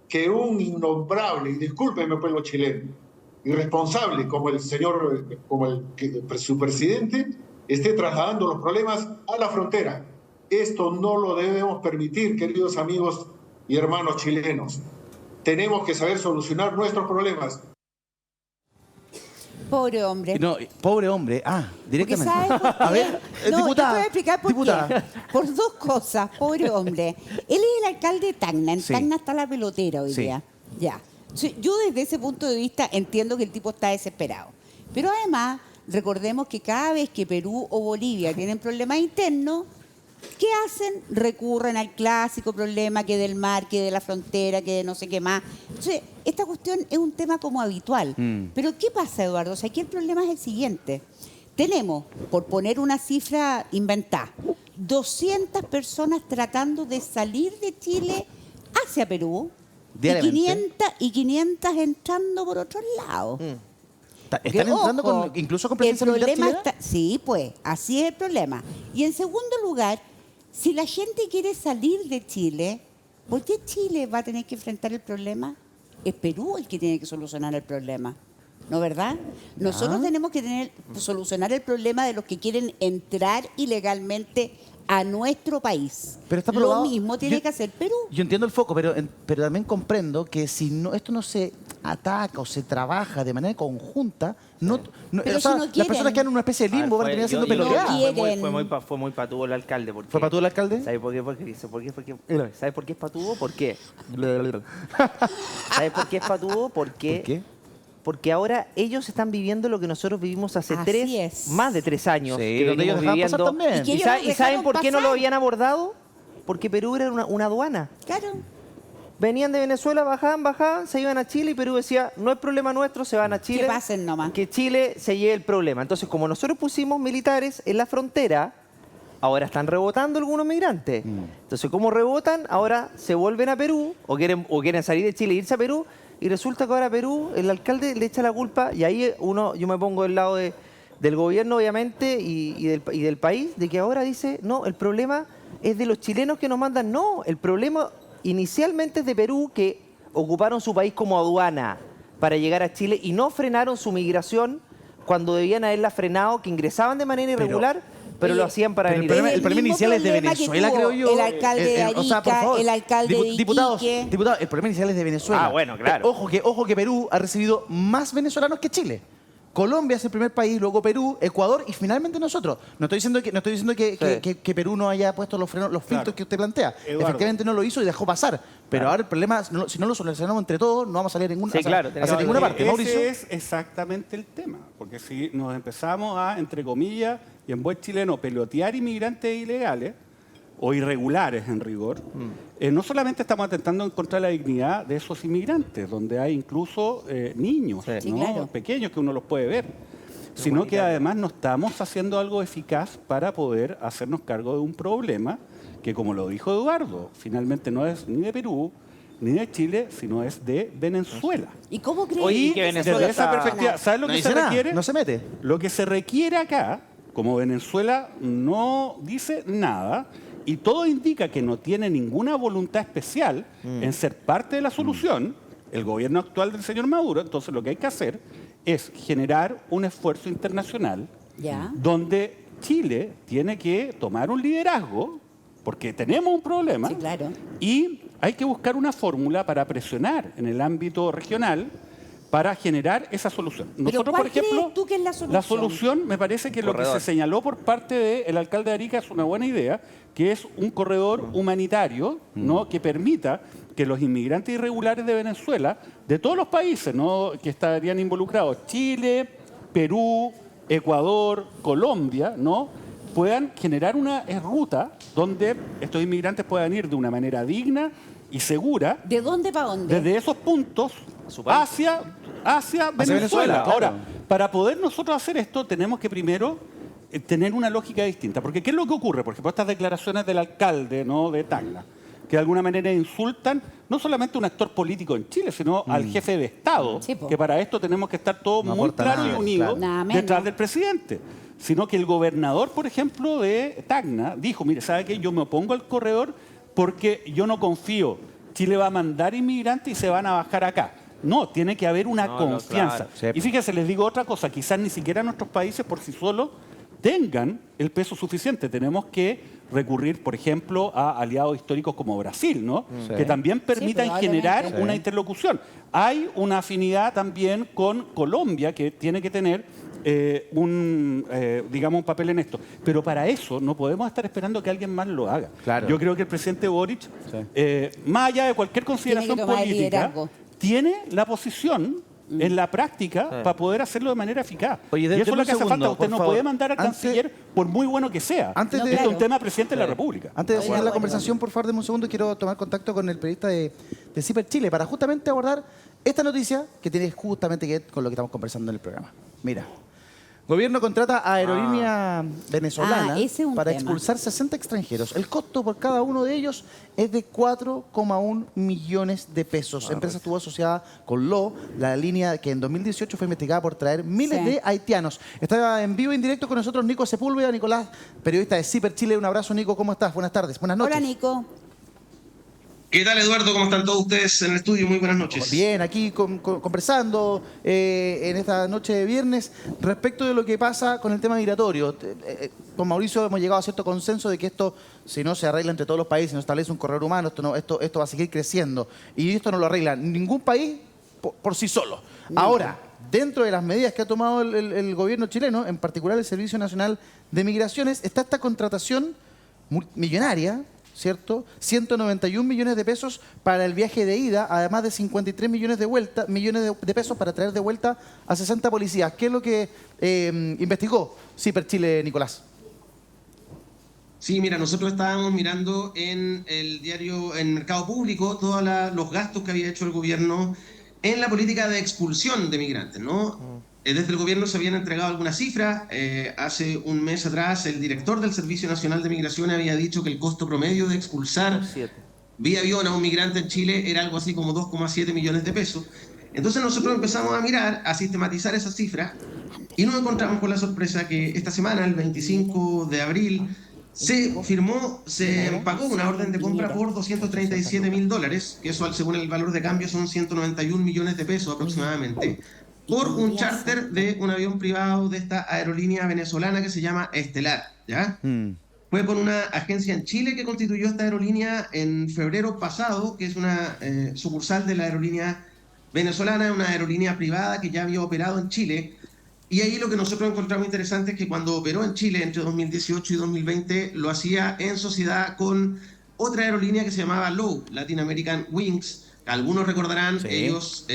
que un innombrable, y discúlpenme pueblo chileno, irresponsable como el señor, su presidente, esté trasladando los problemas a la frontera. Esto no lo debemos permitir, queridos amigos y hermanos chilenos. Tenemos que saber solucionar nuestros problemas. Pobre hombre. No, pobre hombre. Porque Directamente. ¿sabes por qué? A ver, No, yo te diputada. voy a explicar por diputada. qué. Por dos cosas, pobre hombre. Él es el alcalde de Tacna. En Sí. Tacna está la pelotera hoy Sí. día. Ya. Yo desde ese punto de vista entiendo que el tipo está desesperado. Pero además, recordemos que cada vez que Perú o Bolivia tienen problemas internos, ¿qué hacen? Recurren al clásico problema que del mar, que de la frontera, que de no sé qué más. Entonces, esta cuestión es un tema como habitual. Pero ¿qué pasa, Eduardo? O sea, aquí el problema es el siguiente. Tenemos, por poner una cifra inventada, 200 personas tratando de salir de Chile hacia Perú Diariamente. y 500 entrando por otros lados. Están Que, entrando ojo, incluso con el presencia militar problema chilena. sí, pues, así es el problema. Y en segundo lugar, si la gente quiere salir de Chile, ¿por qué Chile va a tener que enfrentar el problema? Es Perú el que tiene que solucionar el problema. ¿No, verdad? Nosotros tenemos que solucionar el problema de los que quieren entrar ilegalmente a nuestro país. Pero está Lo probado. mismo tiene Yo- que hacer Perú. Yo entiendo el foco, pero también comprendo que si no, esto no se ataca o se trabaja de manera conjunta, Pero o sea, si no las quieren. personas quedan en una especie de limbo, van a terminar siendo yo- yo- peloteadas. quieren. Fue muy patudo el alcalde. Porque, ¿Fue patudo el alcalde? ¿Sabes por qué? ¿Sabes por qué es patudo? ¿Por qué? ¿Sabes por qué es patudo? ¿Por qué? Porque ahora ellos están viviendo lo que nosotros vivimos hace Así es. más de 3 años. Sí, que donde ellos venimos dejaban pasar viviendo. también. Y que ellos ¿Y nos saben dejaron por qué no lo pasar. habían abordado? Porque Perú era una aduana. Claro. Venían de Venezuela, bajaban, se iban a Chile y Perú decía, no es problema nuestro, se van a Chile. Que pasen nomás. Que Chile se lleve el problema. Entonces, como nosotros pusimos militares en la frontera, ahora están rebotando algunos migrantes. Entonces, como rebotan, ahora se vuelven a Perú o quieren salir de Chile e irse a Perú y resulta que ahora a Perú el alcalde le echa la culpa y ahí yo me pongo del lado del gobierno, obviamente, y del país, de que ahora dice, no, el problema es de los chilenos que nos mandan. No, el problema inicialmente es de Perú, que ocuparon su país como aduana para llegar a Chile y no frenaron su migración cuando debían haberla frenado, que ingresaban de manera irregular, pero lo hacían para Pero venir. el problema mismo inicial es de problema que Venezuela, tuvo creo yo. el alcalde de o sea, por Arica, favor, el alcalde de diputados, Iquique. diputados, el problema inicial es de Venezuela. Ah, bueno, claro. Ojo que Perú ha recibido más venezolanos que Chile. Colombia es el primer país, luego Perú, Ecuador y finalmente nosotros. No estoy diciendo que Perú no haya puesto los filtros Claro. que usted plantea. Eduardo. Efectivamente no lo hizo y dejó pasar. Pero ahora el problema, si no lo solucionamos entre todos, no vamos a salir Sí, claro, hacia tenemos- ninguna parte. Mauricio. Ese es exactamente el tema. Porque si nos empezamos a, entre comillas, y en buen chileno, pelotear inmigrantes ilegales, o irregulares en rigor, no solamente estamos atentando en contra de la dignidad de esos inmigrantes, donde hay incluso niños, Sí, ¿no? claro. pequeños que uno los puede ver, sino que además no estamos haciendo algo eficaz para poder hacernos cargo de un problema que, como lo dijo Eduardo, finalmente no es ni de Perú, ni de Chile, sino es de Venezuela. ¿Y cómo creen Oye, Y que se Venezuela desde esa está- perspectiva, ¿sabes lo No que dice se nada, requiere? no se mete. Lo que se requiere acá, como Venezuela no dice nada y todo indica que no tiene ninguna voluntad especial en ser parte de la solución, el gobierno actual del señor Maduro, entonces lo que hay que hacer es generar un esfuerzo internacional Ya. donde Chile tiene que tomar un liderazgo, porque tenemos un problema, Sí, claro. y hay que buscar una fórmula para presionar en el ámbito regional para generar esa solución. Nosotros, ¿cuál por ejemplo, crees tú que es la solución? la solución me parece que lo que Corredor. se señaló por parte del alcalde de Arica es una buena idea, que es un corredor humanitario, ¿no? que permita que los inmigrantes irregulares de Venezuela, de todos los países, ¿no? que estarían involucrados, Chile, Perú, Ecuador, Colombia, ¿no? puedan generar una ruta donde estos inmigrantes puedan ir de una manera digna y segura ¿De dónde para dónde? desde esos puntos su país. hacia Venezuela. Venezuela, claro. Ahora, para poder nosotros hacer esto, tenemos que primero tener una lógica distinta. Porque ¿qué es lo que ocurre? Por ejemplo, estas declaraciones del alcalde, ¿no? de Tacna, que de alguna manera insultan no solamente a un actor político en Chile, sino al jefe de Estado, Sí, po. que para esto tenemos que estar todos No muy aporta claros nada, y unidos claro. Nada menos. detrás del presidente. Sino que el gobernador, por ejemplo, de Tacna, dijo, mire, ¿sabe qué? Yo me opongo al corredor porque yo no confío. Chile va a mandar inmigrantes y se van a bajar acá. No, tiene que haber una No, confianza. claro. Sí. Y fíjense, les digo otra cosa, quizás ni siquiera nuestros países por sí solos tengan el peso suficiente. Tenemos que recurrir, por ejemplo, a aliados históricos como Brasil, ¿no? Sí. Que también permitan generar probablemente. una interlocución. Hay una afinidad también con Colombia que tiene que tener digamos, un papel en esto. Pero para eso no podemos estar esperando que alguien más lo haga. Claro. Yo creo que el presidente Boric, más allá de cualquier consideración tomar el política, liderazgo. tiene la posición en la práctica para poder hacerlo de manera eficaz. Oye, y eso es deme lo un que hace segundo, falta. Usted por no favor. puede mandar al Antes- canciller por muy bueno que sea. Antes No, de, Esto es claro. un tema del presidente de la República. Antes de Estoy seguir de la acuerdo. conversación, por favor, deme un segundo. Quiero tomar contacto con el periodista de CIPER Chile para justamente abordar esta noticia que tiene justamente que ver con lo que estamos conversando en el programa. Mira, gobierno contrata a aerolínea venezolana ese es un para tema. expulsar 60 extranjeros. El costo por cada uno de ellos es de 4,1 millones de pesos. La empresa estuvo asociada con LO, la línea que en 2018 fue investigada por traer miles Sí. de haitianos. Está en vivo y en directo con nosotros Nico Sepúlveda, Nicolás, periodista de CIPER Chile. Un abrazo, Nico. ¿Cómo estás? Buenas tardes. Buenas noches. Hola, Nico. ¿Qué tal, Eduardo? ¿Cómo están todos ustedes en el estudio? Muy buenas noches. Bien, aquí conversando en esta noche de viernes respecto de lo que pasa con el tema migratorio. Con Mauricio hemos llegado a cierto consenso de que esto, si no se arregla entre todos los países, no establece un corredor humano, esto va a seguir creciendo. Y esto no lo arregla ningún país por sí solo. Ahora, dentro de las medidas que ha tomado el gobierno chileno, en particular el Servicio Nacional de Migraciones, está esta contratación millonaria, ¿cierto? 191 millones de pesos para el viaje de ida, además de 53 millones de pesos para traer de vuelta a 60 policías. ¿Qué es lo que investigó CIPER Chile, Nicolás? Sí, mira, nosotros estábamos mirando en el diario, en Mercado Público, todos los gastos que había hecho el gobierno en la política de expulsión de migrantes, ¿no? Desde el gobierno se habían entregado algunas cifras. Hace un mes atrás, el director del Servicio Nacional de Migración había dicho que el costo promedio de expulsar vía avión a un migrante en Chile era algo así como 2,7 millones de pesos. Entonces nosotros empezamos a mirar, a sistematizar esas cifras y nos encontramos con la sorpresa que esta semana, el 25 de abril, se pagó una orden de compra por $237.000, que eso según el valor de cambio son 191 millones de pesos aproximadamente, por un charter de un avión privado de esta aerolínea venezolana que se llama Estelar, ¿ya? Fue por una agencia en Chile que constituyó esta aerolínea en febrero pasado, que es una sucursal de la aerolínea venezolana, una aerolínea privada que ya había operado en Chile. Y ahí lo que nosotros encontramos interesante es que cuando operó en Chile entre 2018 y 2020, lo hacía en sociedad con otra aerolínea que se llamaba LOW, Latin American Wings. Algunos recordarán, Sí. ellos,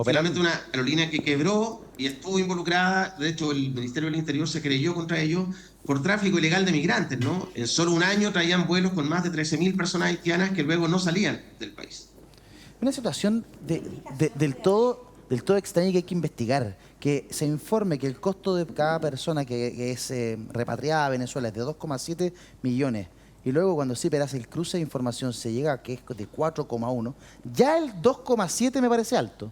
finalmente una aerolínea que quebró y estuvo involucrada. De hecho, el Ministerio del Interior se creyó contra ellos por tráfico ilegal de migrantes, ¿no? En solo un año traían vuelos con más de 13.000 personas haitianas que luego no salían del país. Una situación del todo extraña que hay que investigar, que se informe que el costo de cada persona que es repatriada a Venezuela es de 2,7 millones y luego cuando CIPER hace el cruce de información se llega a que es de 4,1, ya el 2,7 me parece alto.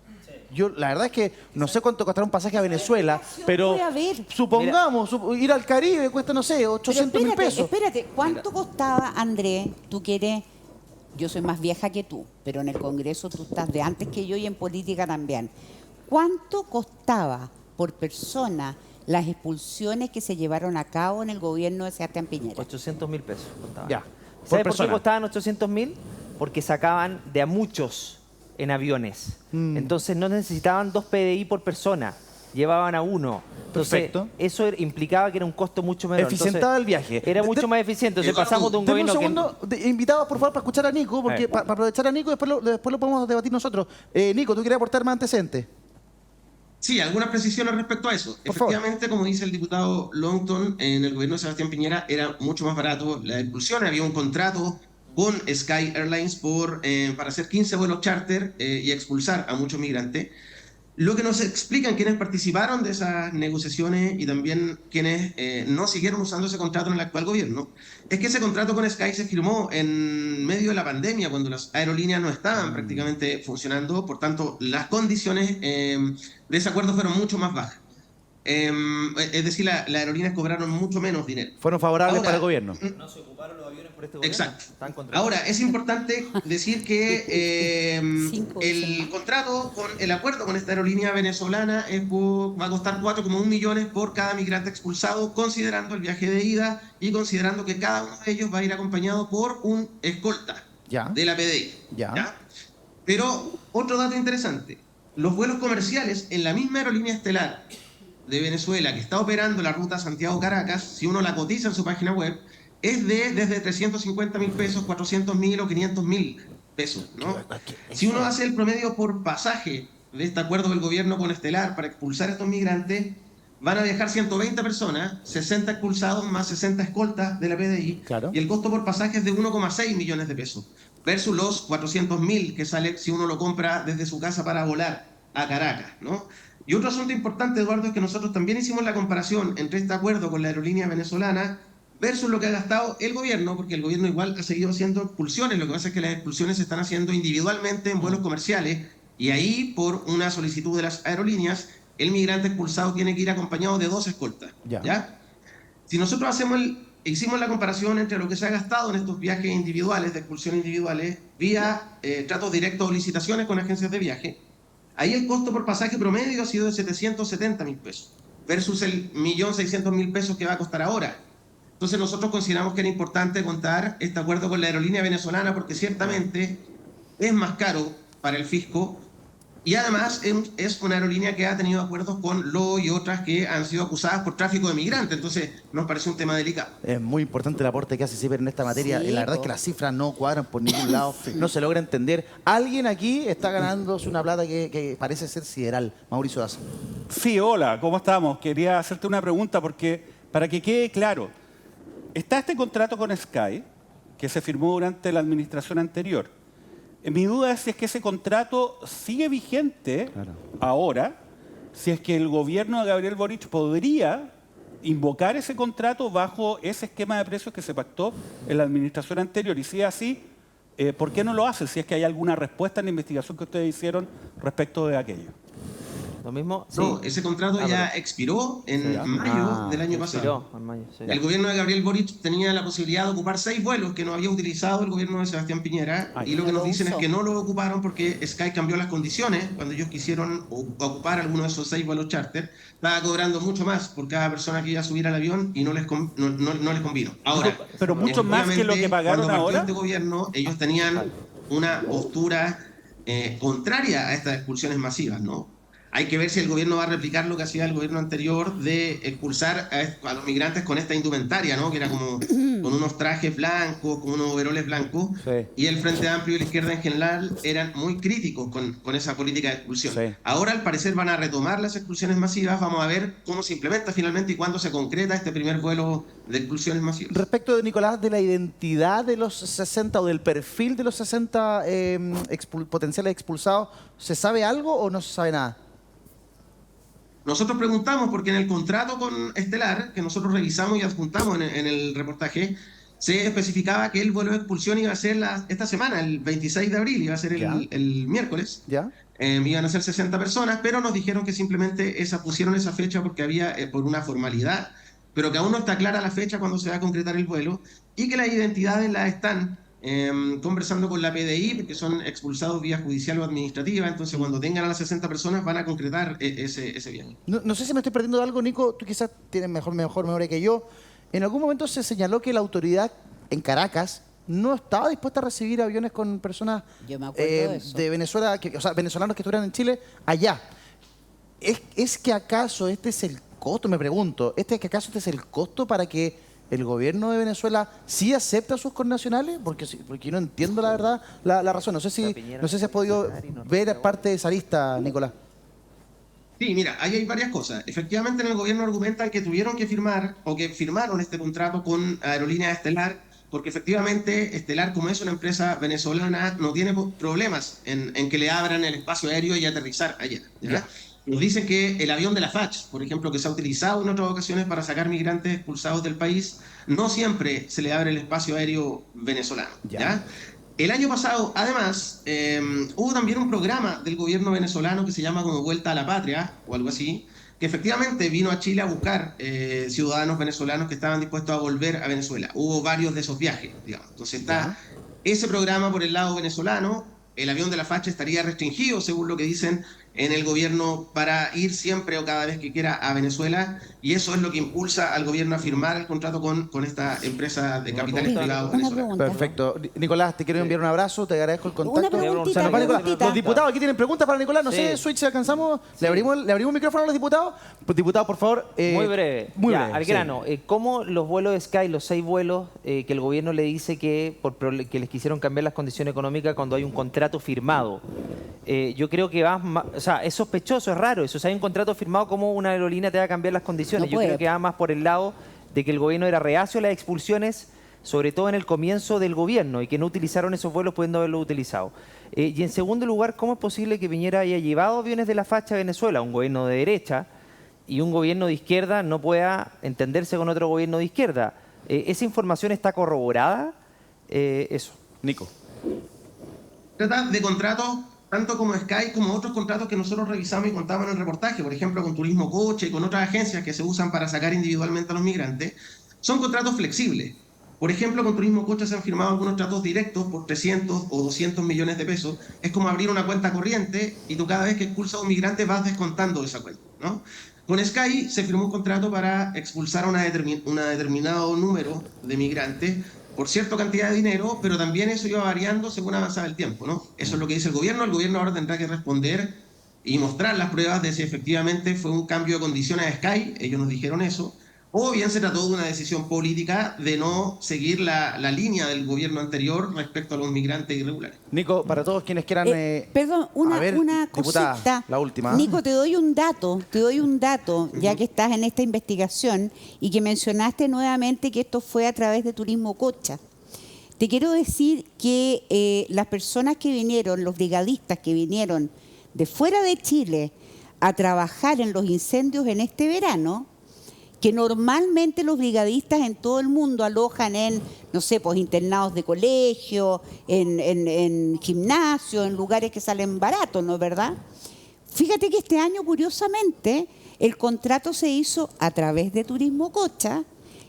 Yo la verdad es que no sé cuánto costará un pasaje a Venezuela, pero puede haber? supongamos, ir al Caribe cuesta, no sé, Pero 800.000 pesos. espérate, ¿cuánto costaba, Andrés? Tú que eres, yo soy más vieja que tú, pero en el Congreso tú estás de antes que yo y en política también. ¿Cuánto costaba por persona las expulsiones que se llevaron a cabo en el gobierno de Sebastián Piñera? 800.000 pesos costaban. Ya, ¿Sabes por por qué persona. costaban 800.000? Porque sacaban de a muchos en aviones. Entonces no necesitaban 2 PDI por persona, llevaban a uno. Entonces, Perfecto. eso implicaba que era un costo mucho menor. Eficientaba Entonces, el viaje. Era mucho más eficiente. Entonces pasamos de un Deme un gobierno segundo, invitados por favor para escuchar a Nico, porque para aprovechar a Nico después lo podemos debatir nosotros. Nico, ¿tú querías aportar más antecedentes? Sí, algunas precisiones respecto a eso. Por favor. Efectivamente, como dice el diputado Longton, en el gobierno de Sebastián Piñera era mucho más barato la expulsión. Había un contrato con Sky Airlines para hacer 15 vuelos charter y expulsar a muchos migrantes. Lo que nos explican quienes participaron de esas negociaciones y también quienes no siguieron usando ese contrato en el actual gobierno, es que ese contrato con Sky se firmó en medio de la pandemia, cuando las aerolíneas no estaban prácticamente funcionando, por tanto, las condiciones de ese acuerdo fueron mucho más bajas. Es decir, las aerolíneas cobraron mucho menos dinero. Fueron favorables Ahora, para el gobierno. No se ocuparon los aviones por este gobierno. Exacto. Están contratados. Ahora, es importante decir que Cinco, el seis. contrato, el acuerdo con esta aerolínea venezolana va a costar 4,1 millones por cada migrante expulsado, considerando el viaje de ida y considerando que cada uno de ellos va a ir acompañado por un escolta Ya. de la PDI. Ya. Pero otro dato interesante, los vuelos comerciales en la misma aerolínea estelar de Venezuela que está operando la ruta Santiago-Caracas, si uno la cotiza en su página web, es desde 350.000 pesos, 400.000 o 500.000 pesos, ¿no? Si uno hace el promedio por pasaje de este acuerdo del gobierno con Estelar para expulsar a estos migrantes, van a viajar 120 personas, 60 expulsados más 60 escoltas de la PDI, Claro. y el costo por pasaje es de 1,6 millones de pesos, versus los 400.000 que sale si uno lo compra desde su casa para volar a Caracas, ¿no? Y otro asunto importante, Eduardo, es que nosotros también hicimos la comparación entre este acuerdo con la aerolínea venezolana versus lo que ha gastado el gobierno, porque el gobierno igual ha seguido haciendo expulsiones. Lo que pasa es que las expulsiones se están haciendo individualmente en vuelos comerciales, y ahí, por una solicitud de las aerolíneas, el migrante expulsado tiene que ir acompañado de 2 escoltas. Ya. Si nosotros hicimos la comparación entre lo que se ha gastado en estos viajes individuales, de expulsión individuales, vía tratos directos o licitaciones con agencias de viaje, ahí el costo por pasaje promedio ha sido de 770.000 pesos, versus el 1.600.000 pesos que va a costar ahora. Entonces nosotros consideramos que era importante contar este acuerdo con la aerolínea venezolana, porque ciertamente es más caro para el fisco, y además es una aerolínea que ha tenido acuerdos con LO y otras que han sido acusadas por tráfico de migrantes. Entonces nos parece un tema delicado. Es muy importante el aporte que hace CIPER en esta materia. Sí, Y la verdad es po. que las cifras no cuadran por ningún lado, no se logra entender. Alguien aquí está ganándose una plata que parece ser sideral. Mauricio Daza. Sí, hola, ¿cómo estamos? Quería hacerte una pregunta porque, para que quede claro, está este contrato con Sky, que se firmó durante la administración anterior. Mi duda es si es que ese contrato sigue vigente ahora, si es que el gobierno de Gabriel Boric podría invocar ese contrato bajo ese esquema de precios que se pactó en la administración anterior. Y si es así, ¿por qué no lo hace? Si es que hay alguna respuesta en la investigación que ustedes hicieron respecto de aquello. Lo mismo. No, sí. ese contrato ya expiró en mayo del año pasado. Expiró en mayo, sí. El gobierno de Gabriel Boric tenía la posibilidad de ocupar 6 vuelos que no había utilizado el gobierno de Sebastián Piñera, y lo que nos dicen es que no lo ocuparon porque Sky cambió las condiciones cuando ellos quisieron ocupar alguno de esos 6 vuelos charter. Estaba cobrando mucho más por cada persona que iba a subir al avión y no les convino. Ahora, Pero mucho más que lo que pagaron cuando partió ahora. este gobierno, ellos tenían una postura contraria a estas expulsiones masivas, ¿no? Hay que ver si el gobierno va a replicar lo que hacía el gobierno anterior de expulsar a los migrantes con esta indumentaria, ¿no? Que era como con unos trajes blancos, con unos overoles blancos. Sí. Y el Frente Amplio y la izquierda en general eran muy críticos con esa política de expulsión. Sí. Ahora, al parecer, van a retomar las expulsiones masivas. Vamos a ver cómo se implementa finalmente y cuándo se concreta este primer vuelo de expulsiones masivas. Respecto de Nicolás, de la identidad de los 60 o del perfil de los 60 potenciales expulsados, ¿se sabe algo o no se sabe nada? Nosotros preguntamos porque en el contrato con Estelar, que nosotros revisamos y adjuntamos en el reportaje, se especificaba que el vuelo de expulsión iba a ser esta semana, el 26 de abril, iba a ser el miércoles. ¿Ya? Iban a ser 60 personas, pero nos dijeron que simplemente pusieron esa fecha porque había por una formalidad, pero que aún no está clara la fecha cuando se va a concretar el vuelo, y que las identidades las están conversando con la PDI, porque son expulsados vía judicial o administrativa. Entonces cuando tengan a las 60 personas van a concretar ese viaje. No sé si me estoy perdiendo de algo, Nico, tú quizás tienes mejor memoria que yo. En algún momento se señaló que la autoridad en Caracas no estaba dispuesta a recibir aviones con personas Yo me acuerdo de eso. de Venezuela, o sea, venezolanos que estuvieran en Chile, allá. ¿Es que acaso este es el costo? Me pregunto, ¿que acaso este es el costo para que el gobierno de Venezuela sí acepta a sus connacionales? Porque yo no entiendo la verdad la razón. No sé si has podido ver parte de esa lista, Nicolás. Sí, mira, ahí hay varias cosas. Efectivamente, en el gobierno argumentan que tuvieron que firmar o que firmaron este contrato con Aerolíneas Estelar, porque efectivamente Estelar, como es una empresa venezolana, no tiene problemas en que le abran el espacio aéreo y aterrizar allá. ¿Ya? Nos dicen que el avión de la FACH, por ejemplo, que se ha utilizado en otras ocasiones para sacar migrantes expulsados del país, no siempre se le abre el espacio aéreo venezolano. ¿Ya? El año pasado, además, hubo también un programa del gobierno venezolano que se llama como Vuelta a la Patria, o algo así, que efectivamente vino a Chile a buscar ciudadanos venezolanos que estaban dispuestos a volver a Venezuela. Hubo varios de esos viajes, digamos. Entonces está ese programa por el lado venezolano. El avión de la facha estaría restringido, según lo que dicen en el gobierno, para ir siempre o cada vez que quiera a Venezuela, y eso es lo que impulsa al gobierno a firmar el contrato con esta empresa de capitales privados venezolanos. Perfecto. Nicolás, te quiero enviar un abrazo, te agradezco el contacto. Una preguntita, Se nos va Nicolás. preguntita. Los diputados aquí tienen preguntas para Nicolás, no Sí. sé, Switch, si alcanzamos. ¿Le abrimos micrófono a los diputados? Pues, diputados, por favor. Muy breve. Muy Ya, breve. al sí. grano. ¿Cómo los vuelos de Sky, los 6 vuelos, que el gobierno le dice que les quisieron cambiar las condiciones económicas cuando hay un contrato firmado? Yo creo que o sea, es sospechoso, es raro eso. O sea, hay un contrato firmado, ¿cómo una aerolínea te va a cambiar las condiciones? No Yo puede. creo que va más por el lado de que el gobierno era reacio a las expulsiones, sobre todo en el comienzo del gobierno, y que no utilizaron esos vuelos pudiendo haberlo utilizado. Y en segundo lugar, ¿cómo es posible que Piñera haya llevado aviones de la facha a Venezuela, un gobierno de derecha, y un gobierno de izquierda no pueda entenderse con otro gobierno de izquierda? ¿Esa información está corroborada? Eso. Nico. Trata de contratos, tanto como Sky, como otros contratos que nosotros revisamos y contamos en el reportaje, por ejemplo, con Turismo Coche y con otras agencias que se usan para sacar individualmente a los migrantes, son contratos flexibles. Por ejemplo, con Turismo Coche se han firmado algunos tratos directos por 300 o 200 millones de pesos. Es como abrir una cuenta corriente y tú cada vez que expulsas a un migrante vas descontando esa cuenta, ¿no? Con Sky se firmó un contrato para expulsar a un determinado número de migrantes por cierta cantidad de dinero, pero también eso iba variando según avanzaba el tiempo, ¿no? Eso es lo que dice el gobierno. El gobierno ahora tendrá que responder y mostrar las pruebas de si efectivamente fue un cambio de condiciones a Sky, ellos nos dijeron eso, o bien se trató de una decisión política de no seguir la línea del gobierno anterior respecto a los migrantes irregulares. Nico, para todos quienes quieran... Perdón, una diputada, cosita. la última. Nico, te doy un dato, ya que estás en esta investigación y que mencionaste nuevamente que esto fue a través de Turismo Cocha. Te quiero decir que las personas que vinieron, los brigadistas que vinieron de fuera de Chile a trabajar en los incendios en este verano, que normalmente los brigadistas en todo el mundo alojan en, no sé, pues internados de colegio, en gimnasios, en lugares que salen baratos, ¿no es verdad? Fíjate que este año, curiosamente, el contrato se hizo a través de Turismo Cocha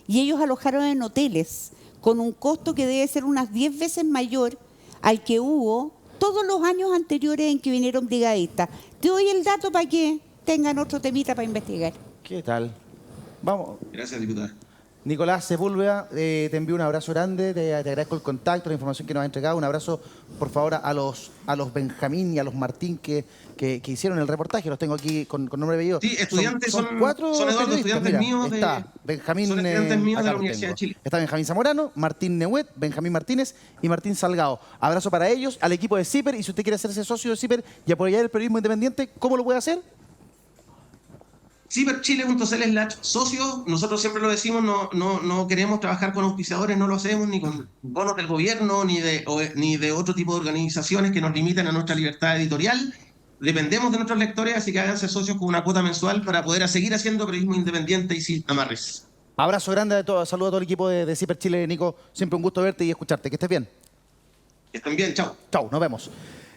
y ellos alojaron en hoteles con un costo que debe ser unas 10 veces mayor al que hubo todos los años anteriores en que vinieron brigadistas. Te doy el dato para que tengan otro temita para investigar. ¿Qué tal? Vamos. Gracias, diputada. Nicolás Sepúlveda, te envío un abrazo grande, te agradezco el contacto, la información que nos ha entregado. Un abrazo, por favor, a los Benjamín y a los Martín que hicieron el reportaje. Los tengo aquí con nombre y apellido. Sí, estudiantes, son cuatro son Eduardo, periodistas, estudiantes míos de... Está Benjamín, son estudiantes míos de acá la lo Universidad tengo. de Chile. Está Benjamín Zamorano, Martín Nehuet, Benjamín Martínez y Martín Salgado. Abrazo para ellos, al equipo de CIPER. Y si usted quiere hacerse socio de CIPER y apoyar el periodismo independiente, ¿cómo lo puede hacer? ciperchile.cl/socio, nosotros siempre lo decimos, no queremos trabajar con auspiciadores, no lo hacemos ni con bonos del gobierno, ni de otro tipo de organizaciones que nos limiten a nuestra libertad editorial. Dependemos de nuestros lectores, así que háganse socios con una cuota mensual para poder seguir haciendo periodismo independiente y sin amarres. Abrazo grande a todos, saludo a todo el equipo de CIPER Chile, Nico. Siempre un gusto verte y escucharte. Que estés bien. Que estén bien, chao. Chau, nos vemos.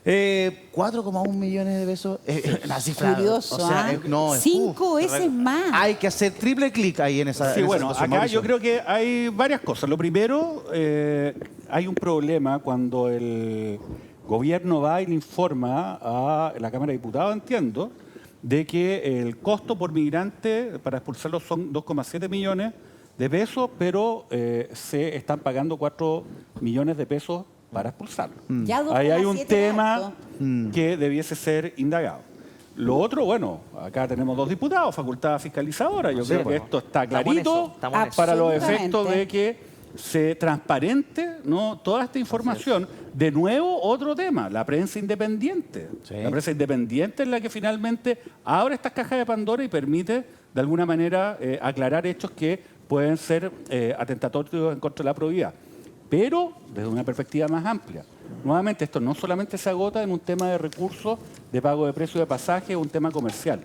4,1 millones de pesos. Una cifra. Curioso, o sea, ¿ah? no, 5 veces más. Hay que hacer triple clic ahí en esa. Sí, en esa bueno, situación, acá Mauricio. yo creo que hay varias cosas. Lo primero, hay un problema cuando el gobierno va y le informa a la Cámara de Diputados, entiendo, de que el costo por migrante para expulsarlos son 2,7 millones de pesos, pero se están pagando 4 millones de pesos para expulsarlos. Ya Ahí hay un 2,7 tema harto. que debiese ser indagado. Lo otro, bueno, acá tenemos 2 diputados, facultad fiscalizadora. Yo creo que esto está Estamos en eso, clarito estamos en eso. para los Absolutamente. efectos de que se transparente, ¿no?, toda esta información. De nuevo, otro tema, la prensa independiente. Sí. La prensa independiente es la que finalmente abre estas cajas de Pandora y permite, de alguna manera, aclarar hechos que pueden ser atentatorios en contra de la probidad. Pero desde una perspectiva más amplia. Nuevamente, esto no solamente se agota en un tema de recursos, de pago de precio de pasaje o un tema comercial.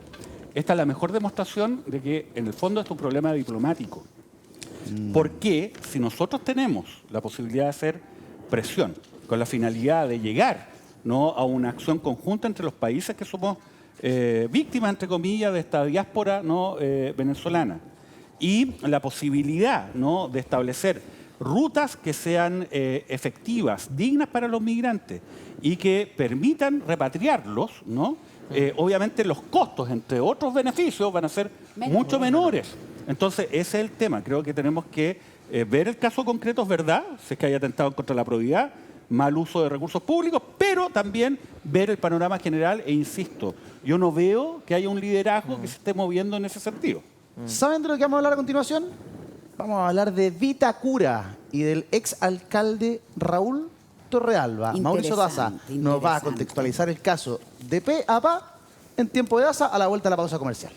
Esta es la mejor demostración de que, en el fondo, esto es un problema diplomático. Porque si nosotros tenemos la posibilidad de hacer presión con la finalidad de llegar, ¿no?, a una acción conjunta entre los países que somos víctimas, entre comillas, de esta diáspora, ¿no? Venezolana. Y la posibilidad, ¿no? de establecer rutas que sean efectivas, dignas para los migrantes y que permitan repatriarlos, ¿no? Obviamente los costos, entre otros beneficios, van a ser mucho menores. Entonces, ese es el tema. Creo que tenemos que ver el caso concreto, es verdad, si es que hay atentado contra la probidad, mal uso de recursos públicos, pero también ver el panorama general e insisto, yo no veo que haya un liderazgo que se esté moviendo en ese sentido. ¿Saben de lo que vamos a hablar a continuación? Vamos a hablar de Vitacura y del exalcalde Raúl Torrealba. Mauricio Daza nos va a contextualizar el caso de pe a pa en tiempo de Daza a la vuelta de la pausa comercial.